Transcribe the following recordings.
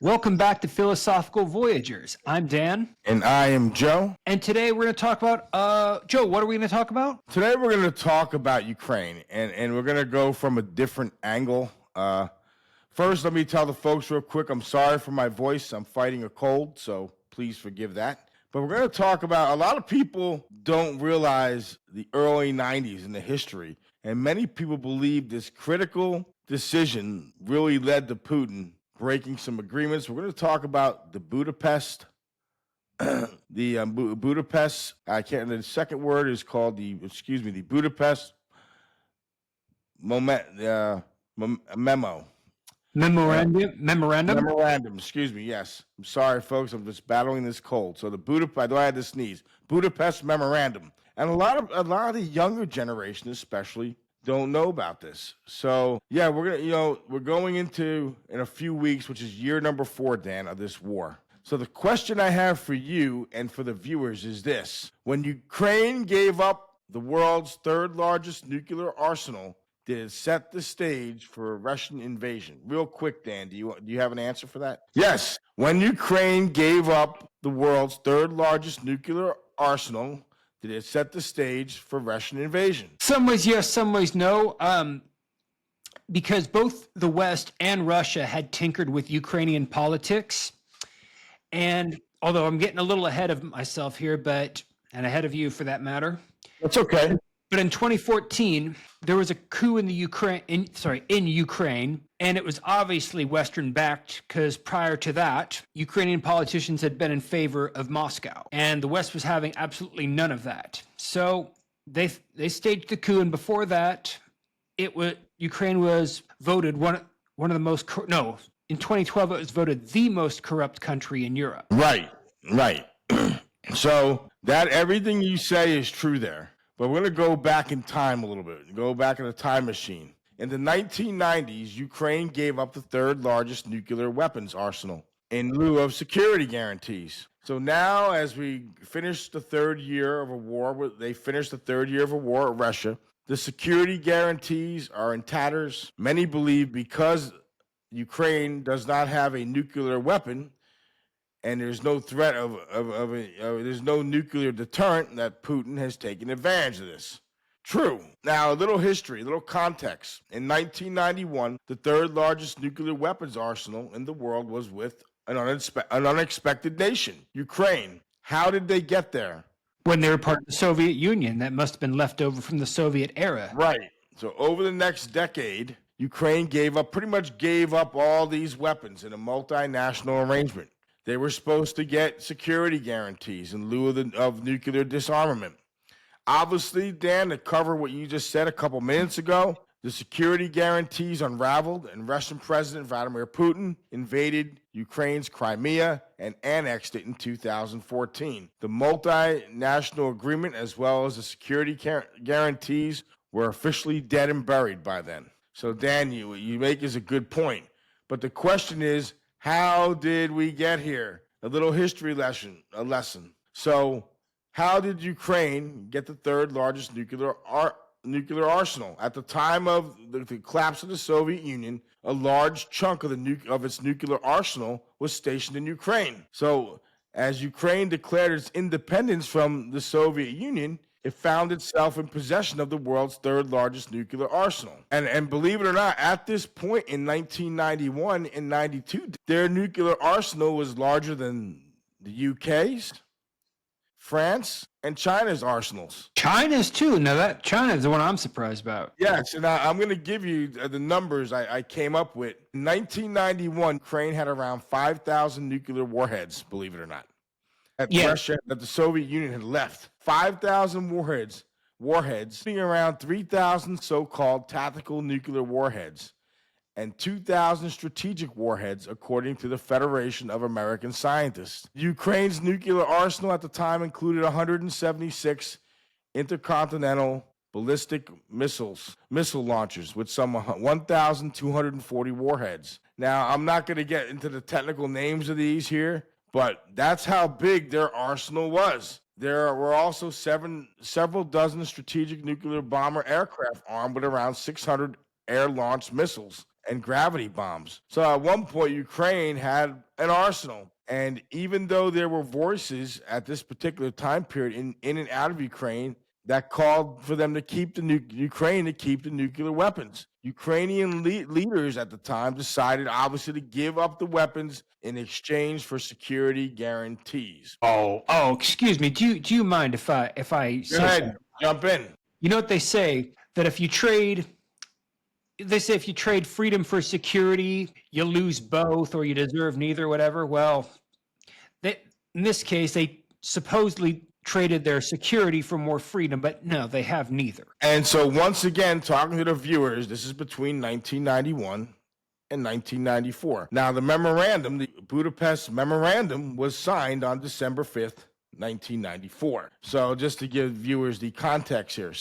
Welcome back to Philosophical Voyagers. I'm Dan. And I am Joe. And today we're going to talk about, Joe, what are we going to talk about? Today we're going to talk about Ukraine, and we're going to go from a different angle. First, let me tell the folks real quick, I'm sorry for my voice. I'm fighting a cold, so please forgive that. But we're going to talk about, a lot of people don't realize the early 90s in the history, and many people believe this critical decision really led to Putin breaking some agreements. We're going to talk about the Budapest, Budapest. The second word is called the Budapest Memo. Memorandum. Excuse me. Yes. I'm sorry, folks. I'm just battling this cold. So the Budapest. I had to sneeze. Budapest Memorandum, and a lot of the younger generation, especially, don't know about this. So yeah, we're going into in a few weeks, which is year number 4, Dan, of this war. So the question I have for you and for the viewers is this: when Ukraine gave up the world's 3rd largest nuclear arsenal, did it set the stage for a Russian invasion? Real quick, Dan, do you have an answer for that? Yes. When Ukraine gave up the world's 3rd largest nuclear arsenal, did it set the stage for Russian invasion? Some ways yes, some ways no. Because both the West and Russia had tinkered with Ukrainian politics. And although I'm getting a little ahead of myself here, and ahead of you for that matter. That's okay. But in 2014, there was a coup in Ukraine, and it was obviously Western-backed because prior to that, Ukrainian politicians had been in favor of Moscow, and the West was having absolutely none of that. So they staged the coup, and before that, Ukraine was voted one of the most in 2012 it was voted the most corrupt country in Europe. Right. So that everything you say is true there. But we're going to go back in time a little bit, go back in a time machine. In the 1990s, Ukraine gave up the 3rd largest nuclear weapons arsenal in lieu of security guarantees. So now, as we finish the 3rd year of a war, at Russia, the security guarantees are in tatters. Many believe because Ukraine does not have a nuclear weapon, and there's no threat there's no nuclear deterrent, that Putin has taken advantage of this. True. Now, a little history, a little context. In 1991, the 3rd largest nuclear weapons arsenal in the world was with an unexpected nation, Ukraine. How did they get there? When they were part of the Soviet Union, that must have been left over from the Soviet era. Right. So over the next decade, Ukraine pretty much gave up all these weapons in a multinational arrangement. They were supposed to get security guarantees in lieu of nuclear disarmament. Obviously, Dan, to cover what you just said a couple minutes ago, the security guarantees unraveled, and Russian President Vladimir Putin invaded Ukraine's Crimea and annexed it in 2014. The multinational agreement, as well as the security guarantees, were officially dead and buried by then. So, Dan, you make is a good point. But the question is, how did we get here? A little history lesson. So, how did Ukraine get the 3rd largest nuclear arsenal? At the time of the collapse of the Soviet Union, a large chunk of its nuclear arsenal was stationed in Ukraine. So, as Ukraine declared its independence from the Soviet Union, it found itself in possession of the world's 3rd largest nuclear arsenal. And believe it or not, at this point in 1991 and 92, their nuclear arsenal was larger than the UK's, France, and China's arsenals. China's too. Now China's the one I'm surprised about. Yes, and I'm going to give you the numbers I came up with. In 1991, Ukraine had around 5,000 nuclear warheads, believe it or not. Russia, that the Soviet Union had left. 5,000 warheads, around 3,000 so-called tactical nuclear warheads, and 2,000 strategic warheads, according to the Federation of American Scientists. Ukraine's nuclear arsenal at the time included 176 intercontinental ballistic missile launchers with some 1,240 warheads. Now, I'm not going to get into the technical names of these here, but that's how big their arsenal was. There were also several dozen strategic nuclear bomber aircraft armed with around 600 air-launched missiles. and gravity bombs. So at one point, Ukraine had an arsenal. And even though there were voices at this particular time period in and out of Ukraine that called for them to keep Ukraine to keep the nuclear weapons, Ukrainian leaders at the time decided, obviously, to give up the weapons in exchange for security guarantees. Oh, excuse me. Do you mind if I Go say ahead, something? jump in. You know what they say, that if you trade freedom for security, you lose both, or you deserve neither, whatever. Well, in this case, they supposedly traded their security for more freedom, but no, they have neither. And so once again, talking to the viewers, this is between 1991 and 1994. Now, the memorandum, the Budapest Memorandum, was signed on December 5th, 1994. So just to give viewers the context here.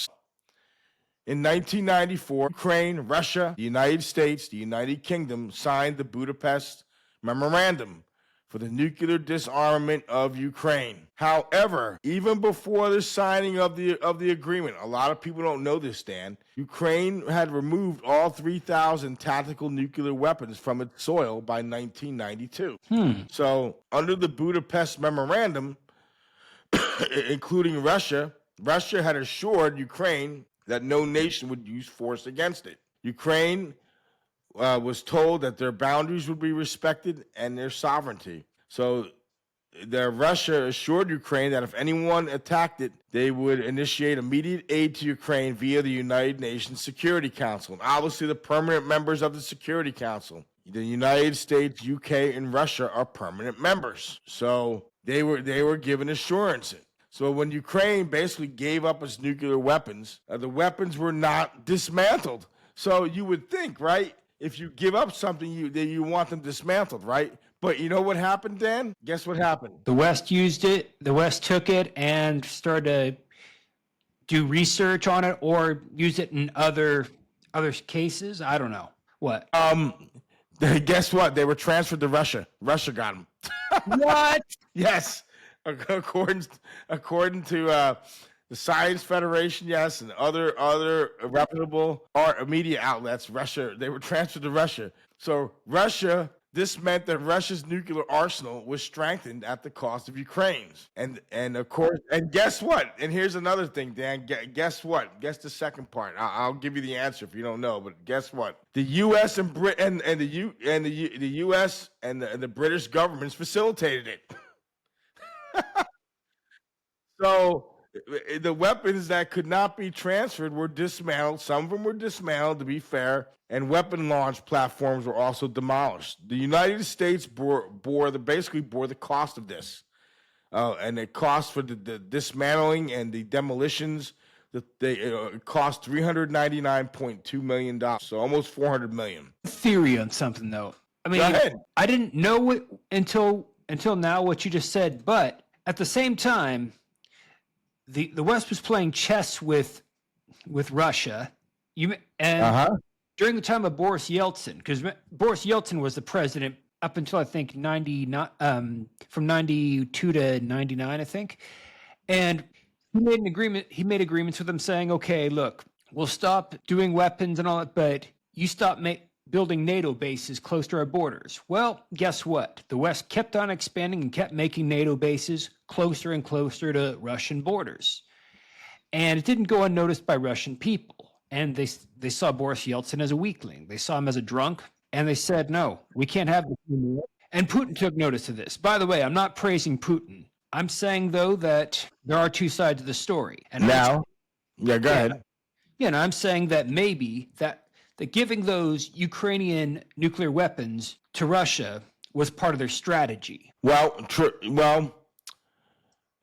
In 1994, Ukraine, Russia, the United States, the United Kingdom signed the Budapest Memorandum for the nuclear disarmament of Ukraine. However, even before the signing of the agreement, a lot of people don't know this, Dan, Ukraine had removed all 3,000 tactical nuclear weapons from its soil by 1992. So under the Budapest Memorandum, including Russia had assured Ukraine that no nation would use force against it. Ukraine was told that their boundaries would be respected and their sovereignty. So Russia assured Ukraine that if anyone attacked it, they would initiate immediate aid to Ukraine via the United Nations Security Council. And obviously, the permanent members of the Security Council, the United States, UK, and Russia are permanent members. So they were given assurance. So when Ukraine basically gave up its nuclear weapons, the weapons were not dismantled. So you would think, right? If you give up something, you want them dismantled, right? But you know what happened, Dan? Guess what happened? The West used it. The West took it and started to do research on it, or use it in other cases. I don't know what. Guess what? They were transferred to Russia. Russia got them. What? Yes, according to the Science Federation, yes, and other reputable media outlets, they were transferred to Russia. So this meant that Russia's nuclear arsenal was strengthened at the cost of Ukraine's. And of course, and guess what? And here's another thing, Dan. Guess what? Guess the second part. I'll give you the answer if you don't know. But guess what? The U.S. and the U.S. and the British governments facilitated it. So the weapons that could not be transferred were dismantled. Some of them were dismantled, to be fair, and weapon launch platforms were also demolished. The United States bore the cost of this, and the cost for the dismantling and the demolitions. It cost $399.2 million, so almost $400 million. Theory on something though. I mean, Go ahead. I didn't know it until now what you just said, but at the same time, the West was playing chess with Russia. During the time of Boris Yeltsin, because Boris Yeltsin was the president up until I think from 92 to 99, I think, and he made an agreement. He made agreements with them saying, "Okay, look, we'll stop doing weapons and all that, but you stop building NATO bases close to our borders." Well, guess what? The West kept on expanding and kept making NATO bases closer and closer to Russian borders. And it didn't go unnoticed by Russian people. And they saw Boris Yeltsin as a weakling. They saw him as a drunk, and they said, no, we can't have this anymore. And Putin took notice of this. By the way, I'm not praising Putin. I'm saying, though, that there are two sides of the story. And go ahead. Yeah, and I'm saying that maybe that giving those Ukrainian nuclear weapons to Russia was part of their strategy. Well,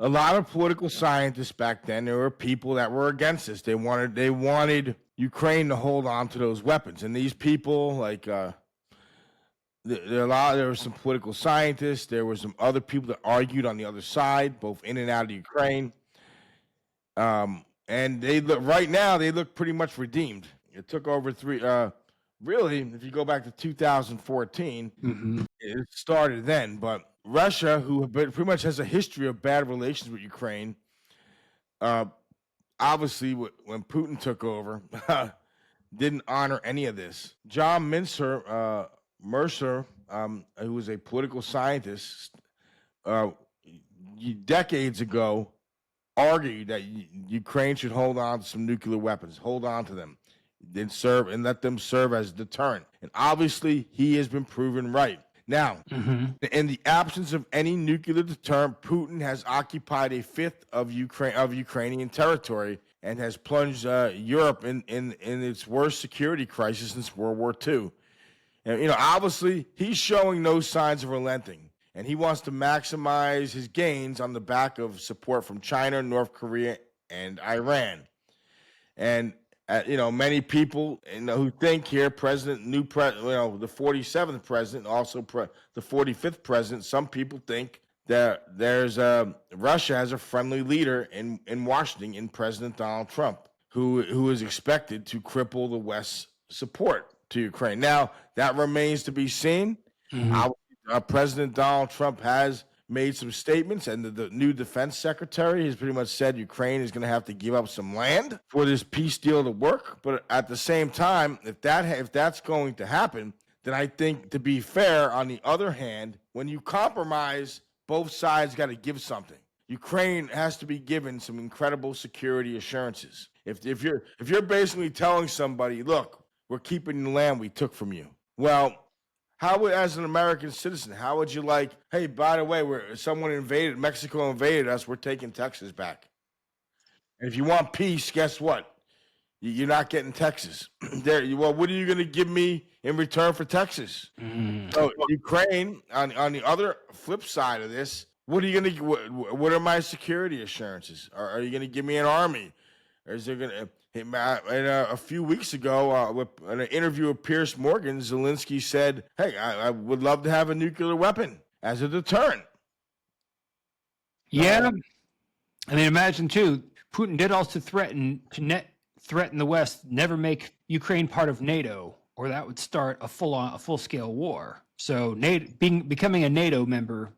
a lot of political scientists back then, there were people that were against this. They wanted Ukraine to hold on to those weapons, and these people, like there were some political scientists. There were some other people that argued on the other side, both in and out of Ukraine. And they look pretty much redeemed. It took over really, if you go back to 2014, it started then. But Russia, who pretty much has a history of bad relations with Ukraine, obviously when Putin took over, didn't honor any of this. John Mercer, who was a political scientist, decades ago, argued that Ukraine should hold on to some nuclear weapons, hold on to them, then serve and let them serve as deterrent. And obviously, he has been proven right. Now, in the absence of any nuclear deterrent, Putin has occupied a fifth of Ukrainian territory and has plunged Europe in its worst security crisis since World War II. And obviously, he's showing no signs of relenting, and he wants to maximize his gains on the back of support from China, North Korea, and Iran. And many people who think here, the 47th president, also the 45th president. Some people think that Russia has a friendly leader in Washington, in President Donald Trump, who is expected to cripple the West's support to Ukraine. Now, that remains to be seen. President Donald Trump has made some statements, and the new defense secretary has pretty much said Ukraine is going to have to give up some land for this peace deal to work. But at the same time, if that's going to happen, then I think, to be fair, on the other hand, when you compromise, both sides got to give something. Ukraine has to be given some incredible security assurances. If you're basically telling somebody, look, we're keeping the land we took from you, well, as an American citizen, how would you like, hey, by the way, Mexico invaded us, we're taking Texas back. And if you want peace, guess what? You're not getting Texas. Well, what are you going to give me in return for Texas? So Ukraine, on the other flip side of this, what are my security assurances? Are you going to give me an army? Or is there going to... a few weeks ago, in an interview with Piers Morgan, Zelensky said, hey, I would love to have a nuclear weapon as a deterrent. Yeah. I mean, imagine, too, Putin did also threaten the West, never make Ukraine part of NATO, or that would start a full-scale war. So becoming a NATO member,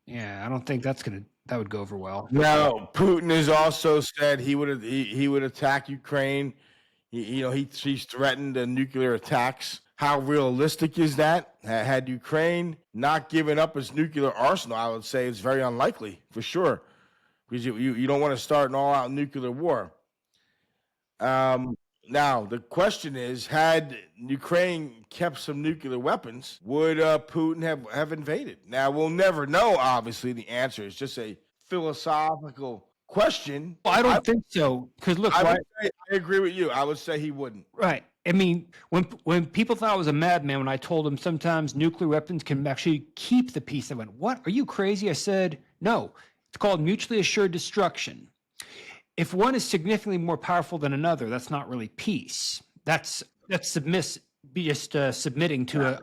yeah, I don't think that would go over well. No, Putin has also said he would attack Ukraine. He's threatened nuclear attacks. How realistic is that? Had Ukraine not given up its nuclear arsenal, I would say it's very unlikely, for sure, because you don't want to start an all-out nuclear war. Now, the question is, had Ukraine kept some nuclear weapons, would Putin have invaded? Now, we'll never know, obviously. The answer is just a philosophical question. Well, I don't think so, because look, I agree with you. I would say he wouldn't. Right. I mean, when people thought I was a madman when I told them sometimes nuclear weapons can actually keep the peace, they went, "What? Are you crazy?" I said, "No. It's called mutually assured destruction. If one is significantly more powerful than another, that's not really peace. That's submitting to a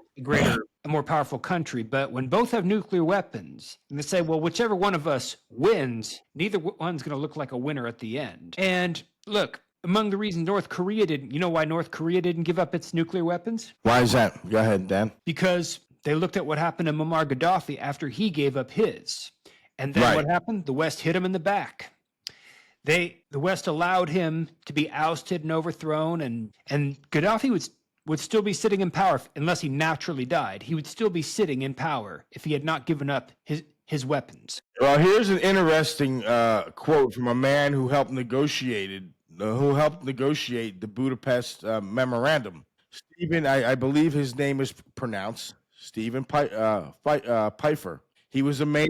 more powerful country. But when both have nuclear weapons, and they say, well, whichever one of us wins, neither one's going to look like a winner at the end. And look, among the reasons North Korea didn't, you know why North Korea didn't give up its nuclear weapons? Why is that? Go ahead, Dan. Because they looked at what happened to Muammar Gaddafi after he gave up his. And then what happened? The West hit him in the back. The West allowed him to be ousted and overthrown, and Gaddafi would still be sitting in power unless he naturally died. He would still be sitting in power if he had not given up his weapons. Well, here's an interesting quote from a man who helped negotiate the Budapest Memorandum. Stephen, I believe his name is pronounced Stephen Pfeiffer. He was a main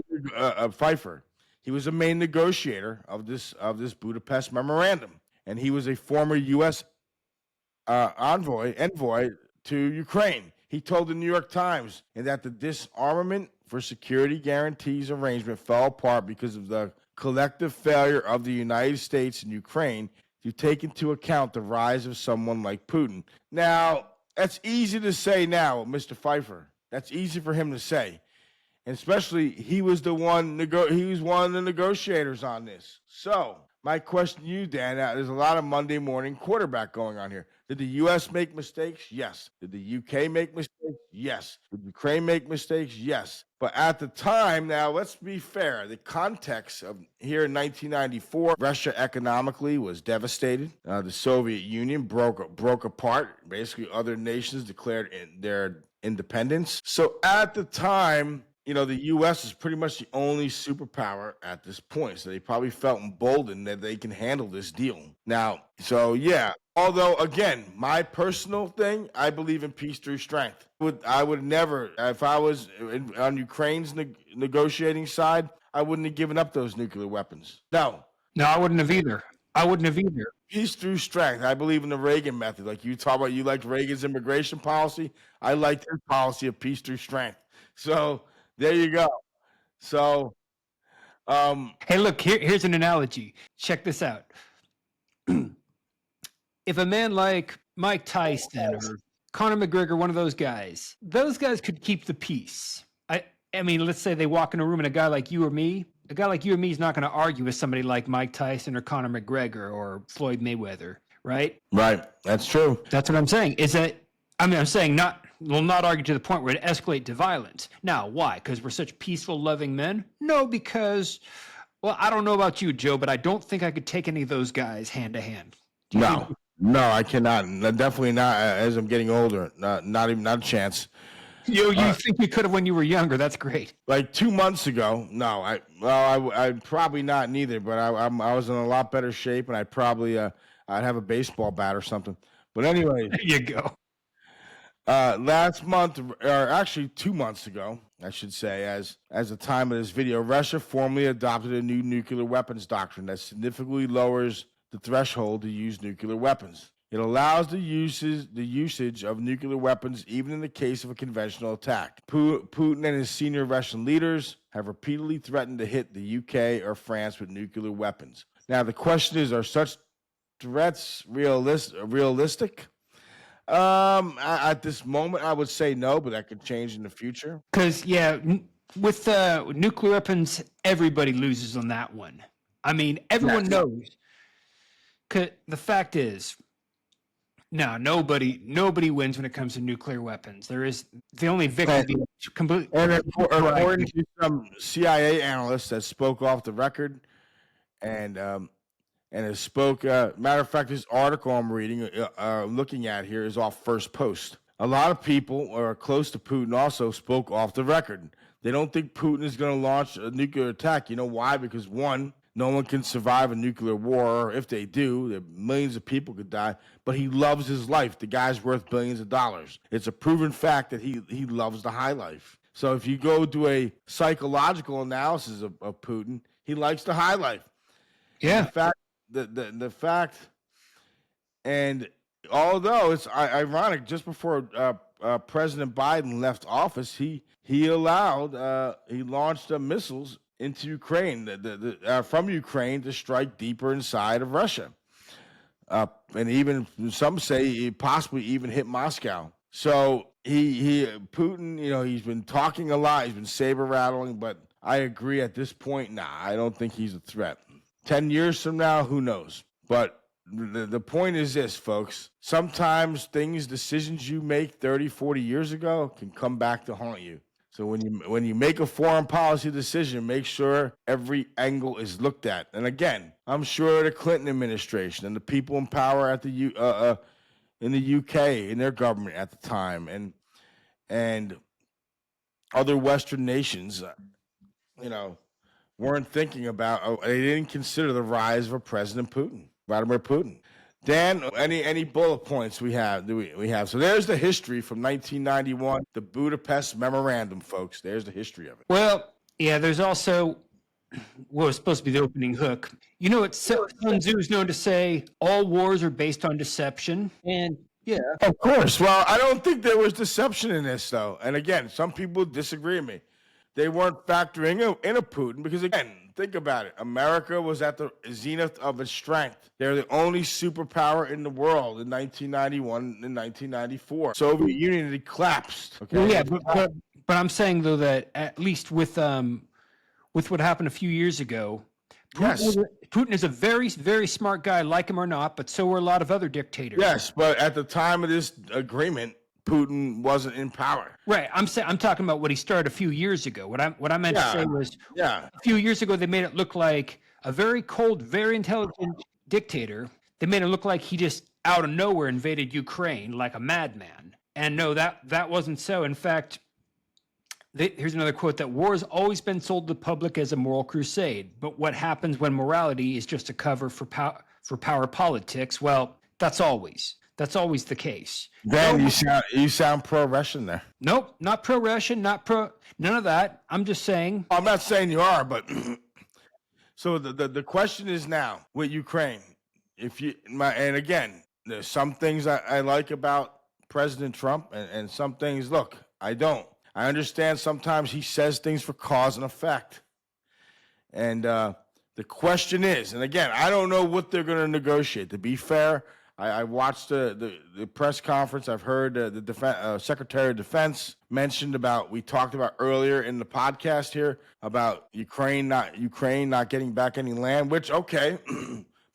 Pfeiffer. He was a main negotiator of this Budapest Memorandum, and he was a former U.S. envoy to Ukraine. He told the New York Times that the disarmament for security guarantees arrangement fell apart because of the collective failure of the United States and Ukraine to take into account the rise of someone like Putin. Now, that's easy to say now, Mr. Pfeiffer. That's easy for him to say. And especially, he was one of the negotiators on this. So, My question to you, Dan, there's a lot of Monday morning quarterback going on here. Did the U.S. make mistakes? Yes. Did the U.K. make mistakes? Yes. Did Ukraine make mistakes? Yes. But at the time, now let's be fair. The context of here in 1994, Russia economically was devastated. The Soviet Union broke apart. Basically, other nations declared their independence. So at the time, the U.S. is pretty much the only superpower at this point. So they probably felt emboldened that they can handle this deal. Now, so yeah. Although, again, my personal thing, I believe in peace through strength. I would never, if I was on Ukraine's negotiating side, I wouldn't have given up those nuclear weapons. No. No, I wouldn't have either. Peace through strength. I believe in the Reagan method. Like you talk about, you liked Reagan's immigration policy. I liked his policy of peace through strength. So there you go. So, hey, look, here's an analogy. Check this out. If a man like Mike Tyson or Conor McGregor, one of those guys could keep the peace. I mean, let's say they walk in a room and a guy like you or me is not going to argue with somebody like Mike Tyson or Conor McGregor or Floyd Mayweather, right? Right. That's true. That's what I'm saying. I'm saying we'll not argue to the point where it escalate to violence. Now, why? Because we're such peaceful, loving men? No, because, well, I don't know about you, Joe, but I don't think I could take any of those guys hand to hand. No, I cannot. Definitely not. As I'm getting older, not a chance. You think you could have when you were younger? That's great. Like 2 months ago, no. I probably not neither. But I was in a lot better shape, and I'd probably I'd have a baseball bat or something. But anyway, there you go. Last month, or actually 2 months ago, I should say, as the time of this video, Russia formally adopted a new nuclear weapons doctrine that significantly lowers the threshold to use nuclear weapons. It allows the usage of nuclear weapons even in the case of a conventional attack. Putin and his senior Russian leaders have repeatedly threatened to hit the UK or France with nuclear weapons. Now, the question is, are such threats realistic? At this moment, I would say no, but that could change in the future. Because, with nuclear weapons, everybody loses on that one. I mean, everyone knows. Cause the fact is, no, nobody wins when it comes to nuclear weapons. There is the only victim. Completely. And according to some CIA analysts that spoke off the record, and it spoke. Matter of fact, this article I'm reading, looking at here, is off First Post. A lot of people are close to Putin also spoke off the record. They don't think Putin is going to launch a nuclear attack. You know why? Because one, no one can survive a nuclear war, or if they do, millions of people could die. But he loves his life. The guy's worth billions of dollars. It's a proven fact that he loves the high life. So if you go do a psychological analysis of Putin, he likes the high life. Yeah. The fact, and although it's ironic, just before President Biden left office, he launched missiles into Ukraine, from Ukraine to strike deeper inside of Russia. And even some say he possibly even hit Moscow. So Putin, he's been talking a lot. He's been saber rattling, but I agree at this point, I don't think he's a threat. 10 years from now, who knows? But the point is this, folks. Sometimes decisions you make 30, 40 years ago can come back to haunt you. So when you make a foreign policy decision, make sure every angle is looked at. And again, I'm sure the Clinton administration and the people in power at in the UK, in their government at the time, and other Western nations, weren't thinking about. They didn't consider the rise of a President Putin, Vladimir Putin. Dan, any bullet points we have? We have? So there's the history from 1991, the Budapest Memorandum, folks. There's the history of it. Well, yeah, there's also what was supposed to be the opening hook. Sun Tzu is known to say all wars are based on deception, and yeah, of course. Well, I don't think there was deception in this, though. And again, some people disagree with me. They weren't factoring in a Putin because, again, think about it. America was at the zenith of its strength. They're the only superpower in the world in 1991 and 1994. Soviet Union had collapsed. Okay? Well, yeah, but I'm saying though that at least with what happened a few years ago, Yes. Putin is a very, very smart guy, like him or not, but so are a lot of other dictators. Yes, but at the time of this agreement, Putin wasn't in power. Right. I'm talking about what he started a few years ago. What I meant to say was Yeah. a few years ago they made it look like a very cold, very intelligent dictator. They made it look like he just out of nowhere invaded Ukraine like a madman. And no, that wasn't so. In fact, here's another quote: that war has always been sold to the public as a moral crusade. But what happens when morality is just a cover for power politics? Well, that's always the case. Then you sound pro-Russian there. Nope, not pro-Russian, none of that. I'm just saying. I'm not saying you are, but so the question is now with Ukraine. And again, there's some things I like about President Trump, and some things, look, I don't. I understand sometimes he says things for cause and effect. And the question is, and again, I don't know what they're going to negotiate. To be fair, I watched the press conference. I've heard the Secretary of Defense mentioned about, we talked about earlier in the podcast here about Ukraine not getting back any land, which, okay,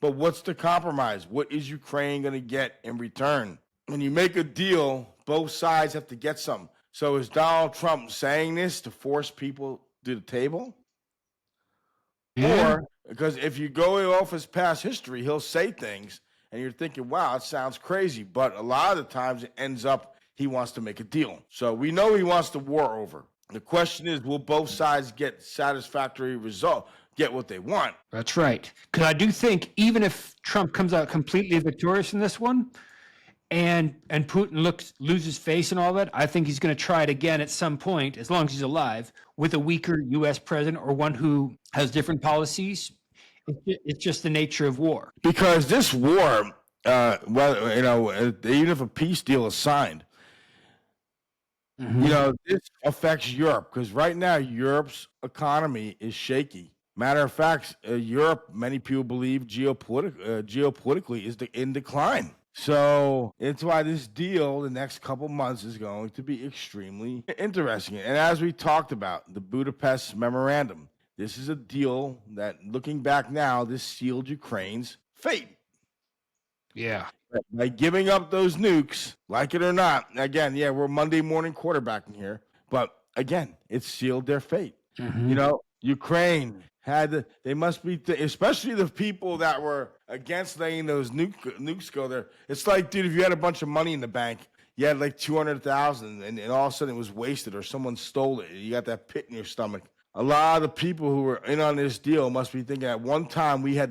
but what's the compromise? What is Ukraine going to get in return? When you make a deal, both sides have to get something. So is Donald Trump saying this to force people to the table? Yeah. Or, because if you go off his past history, he'll say things and you're thinking, wow, it sounds crazy. But a lot of the times it ends up he wants to make a deal. So we know he wants the war over. The question is, will both sides get satisfactory result, get what they want? That's right. Because I do think even if Trump comes out completely victorious in this one, and Putin loses face and all that, I think he's going to try it again at some point, as long as he's alive, with a weaker U.S. president or one who has different policies. It's just the nature of war. Because this war, even if a peace deal is signed, this affects Europe. Because right now, Europe's economy is shaky. Matter of fact, Europe, many people believe geopolitically is in decline. So it's why this deal the next couple months is going to be extremely interesting. And as we talked about, the Budapest Memorandum, this is a deal that, looking back now, this sealed Ukraine's fate. Yeah. By giving up those nukes, like it or not, again, yeah, we're Monday morning quarterbacking here, but again, it sealed their fate. Mm-hmm. Ukraine they must be, especially the people that were against letting those nukes go there. It's like, dude, if you had a bunch of money in the bank, you had like 200,000, and all of a sudden it was wasted or someone stole it. You got that pit in your stomach. A lot of the people who were in on this deal must be thinking at one time Ukraine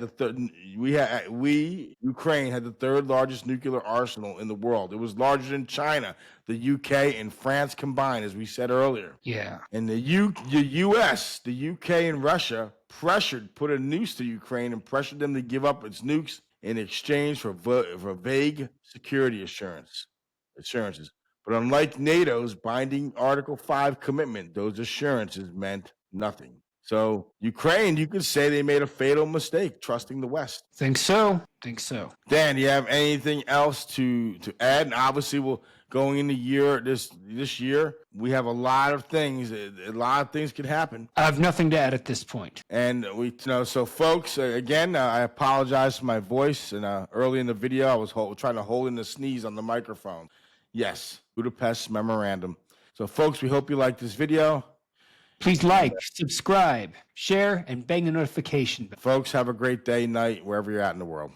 had the third largest nuclear arsenal in the world. It was larger than China, the UK, and France combined, as we said earlier. Yeah. And the US, the UK, and Russia put a noose to Ukraine and pressured them to give up its nukes in exchange for vague security assurances. But unlike NATO's binding Article 5 commitment, those assurances meant nothing. So Ukraine, you could say they made a fatal mistake trusting the West. Think so. Dan, do you have anything else to add? And obviously, going into this year, we have a lot of things. A lot of things could happen. I have nothing to add at this point. And so folks, again, I apologize for my voice. And early in the video, I was trying to hold in the sneeze on the microphone. Yes, Budapest Memorandum. So folks, we hope you like this video. Please like, subscribe, share, and bang the notification bell. Folks, have a great day, night, wherever you're at in the world.